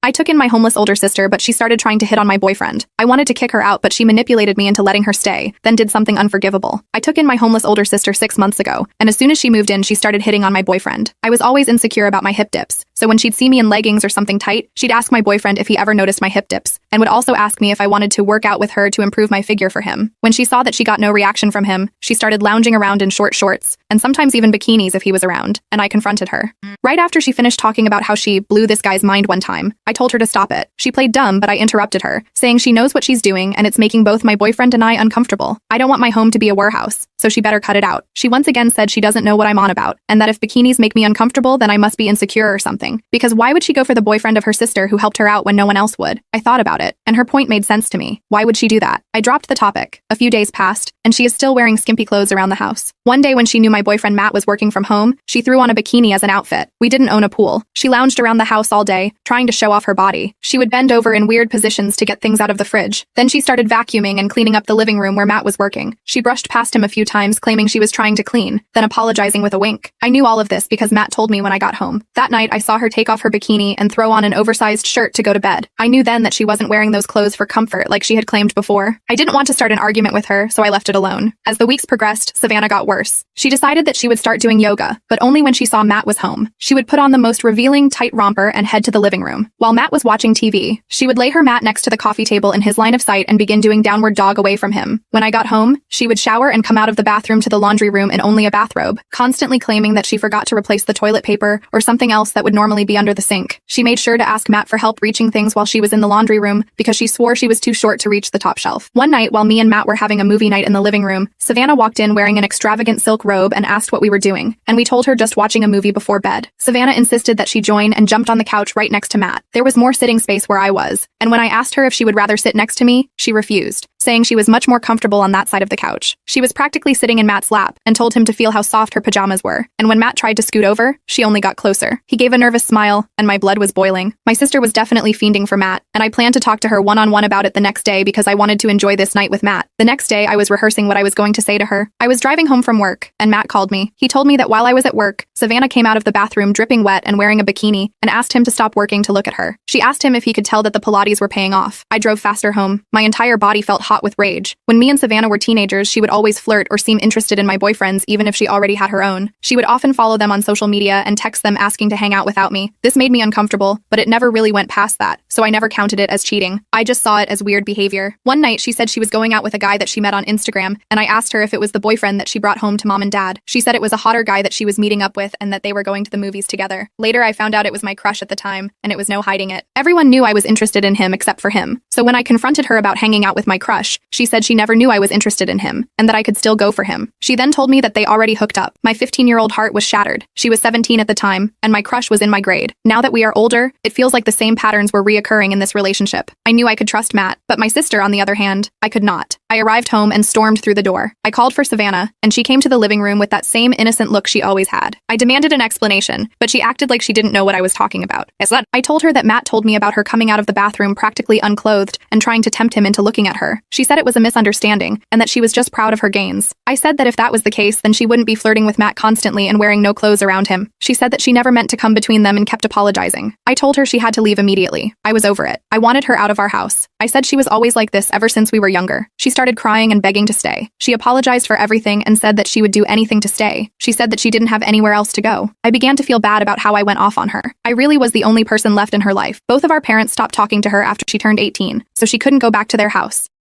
I took in my homeless older sister, but she started trying to hit on my boyfriend. I wanted to kick her out, but she manipulated me into letting her stay, then did something unforgivable. I took in my homeless older sister 6 months ago, and as soon as she moved in, she started hitting on my boyfriend. I was always insecure about my hip dips, so when she'd see me in leggings or something tight, she'd ask my boyfriend if he ever noticed my hip dips, and would also ask me if I wanted to work out with her to improve my figure for him. When she saw that she got no reaction from him, she started lounging around in short shorts, and sometimes even bikinis if he was around, and I confronted her. Right after she finished talking about how she blew this guy's mind one time, I told her to stop it. She played dumb, but I interrupted her, saying she knows what she's doing and it's making both my boyfriend and I uncomfortable. I don't want my home to be a warehouse, so she better cut it out. She once again said she doesn't know what I'm on about, and that if bikinis make me uncomfortable, then I must be insecure or something. Because why would she go for the boyfriend of her sister who helped her out when no one else would? I thought about it, and her point made sense to me. Why would she do that? I dropped the topic. A few days passed, and she is still wearing skimpy clothes around the house. One day when she knew my boyfriend Matt was working from home, she threw on a bikini as an outfit. We didn't own a pool. She lounged around the house all day, trying to show off her body. She would bend over in weird positions to get things out of the fridge. Then she started vacuuming and cleaning up the living room where Matt was working. She brushed past him a few times, claiming she was trying to clean, then apologizing with a wink. I knew all of this because Matt told me when I got home. That night, I saw her take off her bikini and throw on an oversized shirt to go to bed. I knew then that she wasn't wearing those clothes for comfort like she had claimed before. I didn't want to start an argument with her, so I left it alone. As the weeks progressed, Savannah got worse. She decided that she would start doing yoga, but only when she saw Matt was home. She would put on the most revealing tight romper and head to the living room. While Matt was watching TV, she would lay her mat next to the coffee table in his line of sight and begin doing downward dog away from him. When I got home, she would shower and come out of the bathroom to the laundry room in only a bathrobe, constantly claiming that she forgot to replace the toilet paper or something else that would normally be under the sink. She made sure to ask Matt for help reaching things while she was in the laundry room because she swore she was too short to reach the top shelf. One night, while me and Matt were having a movie night in the living room, Savannah walked in wearing an extravagant silk robe and asked what we were doing, and we told her just watching a movie before bed. Savannah insisted that she join and jumped on the couch right next to Matt. There was more sitting space where I was, and when I asked her if she would rather sit next to me, she refused, saying she was much more comfortable on that side of the couch. She was practically sitting in Matt's lap and told him to feel how soft her pajamas were, and when Matt tried to scoot over, she only got closer. He gave a nervous smile, and my blood was boiling. My sister was definitely fiending for Matt, and I planned to talk to her one-on-one about it the next day because I wanted to enjoy this night with Matt. The next day, I was rehearsing what I was going to say to her. I was driving home from work, and Matt called me. He told me that while I was at work, Savannah came out of the bathroom dripping wet and wearing a bikini, and asked him to stop working to look at her. She asked him if he could tell that the Pilates were paying off. I drove faster home. My entire body felt hot with rage. When me and Savannah were teenagers, she would always flirt or seem interested in my boyfriends even if she already had her own. She would often follow them on social media and text them asking to hang out without me. This made me uncomfortable, but it never really went past that, so I never counted it as cheating. I just saw it as weird behavior. One night, she said she was going out with a guy that she met on Instagram, and I asked her if it was the boyfriend that she brought home to mom and dad. She said it was a hotter guy that she was meeting up with and that they were going to the movies together. Later, I found out it was my crush at the time, and it was no hiding it. Everyone knew I was interested in him except for him. So when I confronted her about hanging out with my crush, she said she never knew I was interested in him, and that I could still go for him. She then told me that they already hooked up. My 15-year-old heart was shattered. She was 17 at the time, and my crush was in my grade. Now that we are older, it feels like the same patterns were reoccurring in this relationship. I knew I could trust Matt, but my sister, on the other hand, I could not. I arrived home and stormed through the door. I called for Savannah, and she came to the living room with that same innocent look she always had. I demanded an explanation, but she acted like she didn't know what I was talking about. I told her that Matt told me about her coming out of the bathroom practically unclothed and trying to tempt him into looking at her. She said it was a misunderstanding and that she was just proud of her gains. I said that if that was the case, then she wouldn't be flirting with Matt constantly and wearing no clothes around him. She said that she never meant to come between them and kept apologizing. I told her she had to leave immediately. I was over it. I wanted her out of our house. I said she was always like this ever since we were younger. She started crying and begging to stay. She apologized for everything and said that she would do anything to stay. She said that she didn't have anywhere else to go. I began to feel bad about how I went off on her. I really was the only person left in her life. Both of our parents stopped talking to her after she turned 18, so she couldn't go back to their house.